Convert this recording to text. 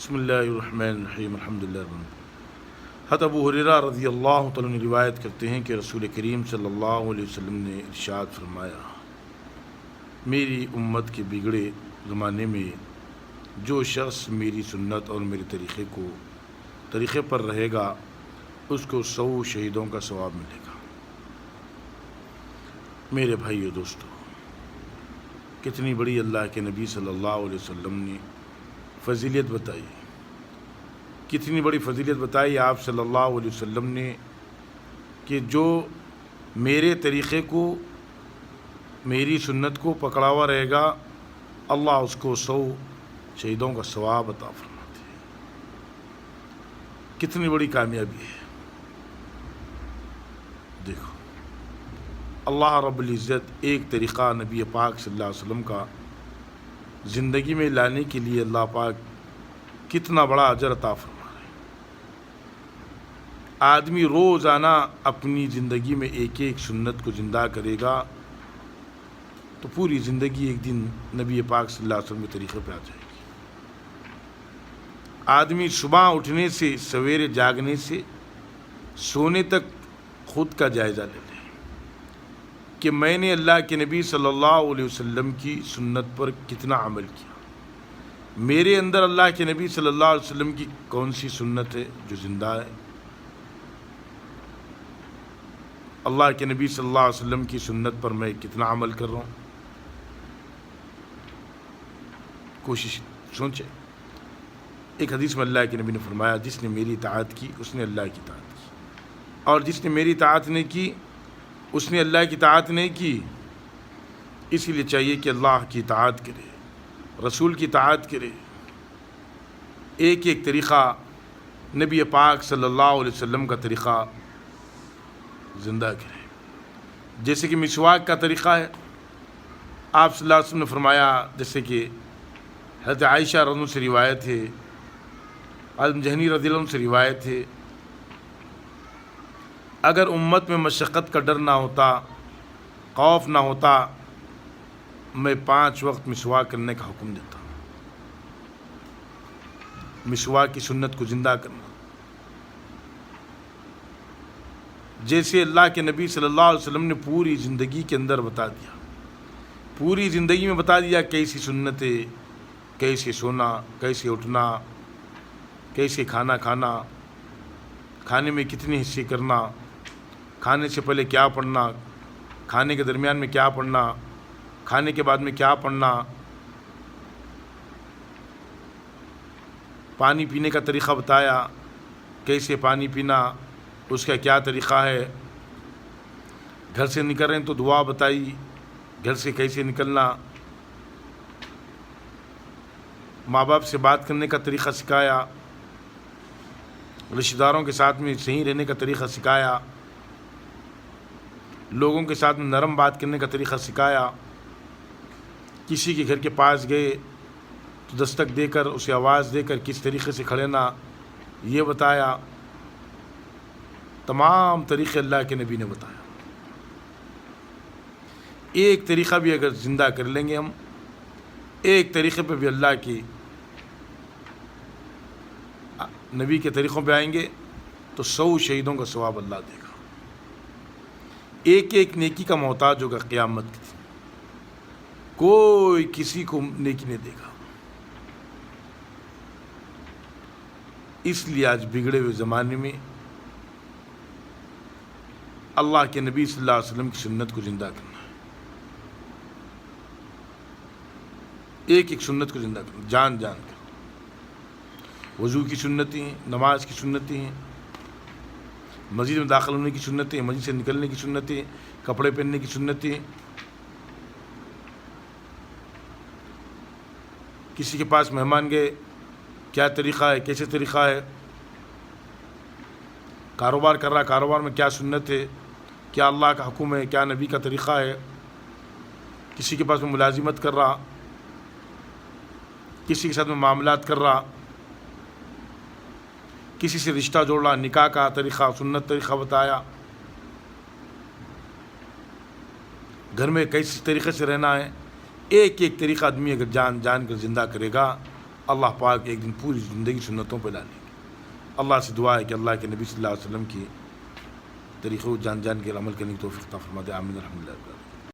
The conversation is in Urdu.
بسم اللہ الرحمن الرحیم الحمدللہ رب العالمین۔ حضرت ابو ہریرہ رضی اللہ تعالیٰ عنہ روایت کرتے ہیں کہ رسول کریم صلی اللہ علیہ وسلم نے ارشاد فرمایا، میری امت کے بگڑے زمانے میں جو شخص میری سنت اور میرے طریقے پر رہے گا اس کو 100 شہیدوں کا ثواب ملے گا۔ میرے بھائیو دوستو، کتنی بڑی اللہ کے نبی صلی اللہ علیہ وسلم نے فضیلت بتائی، کتنی بڑی فضیلت بتائی آپ صلی اللہ علیہ وسلم نے کہ جو میرے طریقے کو، میری سنت کو پکڑا ہوا رہے گا، اللہ اس کو 100 شہیدوں کا ثواب عطا فرماتے ہیں۔ کتنی بڑی کامیابی ہے۔ دیکھو، اللہ رب العزت ایک طریقہ نبی پاک صلی اللہ علیہ وسلم کا زندگی میں لانے کے لیے اللہ پاک کتنا بڑا اجر عطا فرما رہے ہیں۔ آدمی روزانہ اپنی زندگی میں ایک ایک سنت کو زندہ کرے گا تو پوری زندگی ایک دن نبی پاک صلی اللہ علیہ وسلم کے طریقے پہ آ جائے گی۔ آدمی صبح اٹھنے سے، سویرے جاگنے سے سونے تک خود کا جائزہ لے لے کہ میں نے اللہ کے نبی صلی اللہ علیہ وسلم کی سنت پر کتنا عمل کیا، میرے اندر اللہ کے نبی صلی اللہ علیہ وسلم کی کون سی سنت ہے جو زندہ ہے، اللہ کے نبی صلی اللہ علیہ وسلم کی سنت پر میں کتنا عمل کر رہا ہوں۔ کوشش سوچیں۔ ایک حدیث میں اللہ کے نبی نے فرمایا، جس نے میری اطاعت کی اس نے اللہ کی اطاعت کی، اور جس نے میری اطاعت نہیں کی اس نے اللہ کی اطاعت نہیں کی۔ اسی لیے چاہیے کہ اللہ کی اطاعت کرے، رسول کی اطاعت کرے، ایک ایک طریقہ نبی پاک صلی اللہ علیہ وسلم کا طریقہ زندہ کرے۔ جیسے کہ مسواک کا طریقہ ہے، آپ صلی اللہ علیہ وسلم نے فرمایا، جیسے کہ حضرت عائشہ رضی اللہ عنہ سے روایت ہے، حضرت جہنی رضی اللہ عنہ سے روایت ہے، اگر امت میں مشقت کا ڈر نہ ہوتا، خوف نہ ہوتا، میں 5 وقت مسواک کرنے کا حکم دیتا ہوں۔ مسواک کی سنت کو زندہ کرنا، جیسے اللہ کے نبی صلی اللہ علیہ وسلم نے پوری زندگی کے اندر بتا دیا، پوری زندگی میں بتا دیا کیسی سنتیں، کیسے سونا، کیسے اٹھنا، کیسے کھانا کھانا، کھانے میں کتنے حصے کرنا، کھانے سے پہلے کیا پڑھنا، کھانے کے درمیان میں کیا پڑھنا، کھانے کے بعد میں کیا پڑھنا، پانی پینے کا طریقہ بتایا، کیسے پانی پینا، اس کا کیا طریقہ ہے، گھر سے نکل رہے ہیں تو دعا بتائی، گھر سے کیسے نکلنا، ماں باپ سے بات کرنے کا طریقہ سکھایا، رشتہ داروں کے ساتھ میں صحیح رہنے کا طریقہ سکھایا، لوگوں کے ساتھ میں نرم بات کرنے کا طریقہ سکھایا، کسی کے گھر کے پاس گئے تو دستک دے کر، اسے آواز دے کر کس طریقے سے کھڑنا یہ بتایا۔ تمام طریقے اللہ کے نبی نے بتایا۔ ایک طریقہ بھی اگر زندہ کر لیں گے ہم، ایک طریقے پہ بھی اللہ کی نبی کے طریقوں پہ آئیں گے تو 100 شہیدوں کا ثواب اللہ دے گا۔ ایک ایک نیکی کا محتاج ہوگا قیامت کے دن، کوئی کسی کو نیکی نہیں دے گا۔ اس لیے آج بگڑے ہوئے زمانے میں اللہ کے نبی صلی اللہ علیہ وسلم کی سنت کو زندہ کرنا ہے، ایک ایک سنت کو زندہ کرنا، جان جان کر۔ وضو کی سنتیں ہیں، نماز کی سنتیں ہیں، مسجد میں داخل ہونے کی سنتیں، مسجد سے نکلنے کی سنتیں، کپڑے پہننے کی سنتیں، کسی کے پاس مہمان گئے کیا طریقہ ہے، کیسے طریقہ ہے، کاروبار کر رہا، کاروبار میں کیا سنت ہے، کیا اللہ کا حکم ہے، کیا نبی کا طریقہ ہے، کسی کے پاس میں ملازمت کر رہا، کسی کے ساتھ میں معاملات کر رہا، کسی سے رشتہ جوڑ رہا، نکاح کا طریقہ، سنت طریقہ بتایا، گھر میں کیسے طریقے سے رہنا ہے۔ ایک ایک طریقہ آدمی اگر جان جان کر زندہ کرے گا، اللہ پاک ایک دن پوری زندگی سنتوں پہ ڈالیں گے۔ اللہ سے دعا ہے کہ اللہ کے نبی صلی اللہ علیہ وسلم کی طریقوں جان جان کے عمل کرنے کی توفیق عطا فرما دے، آمین الحمدللہ۔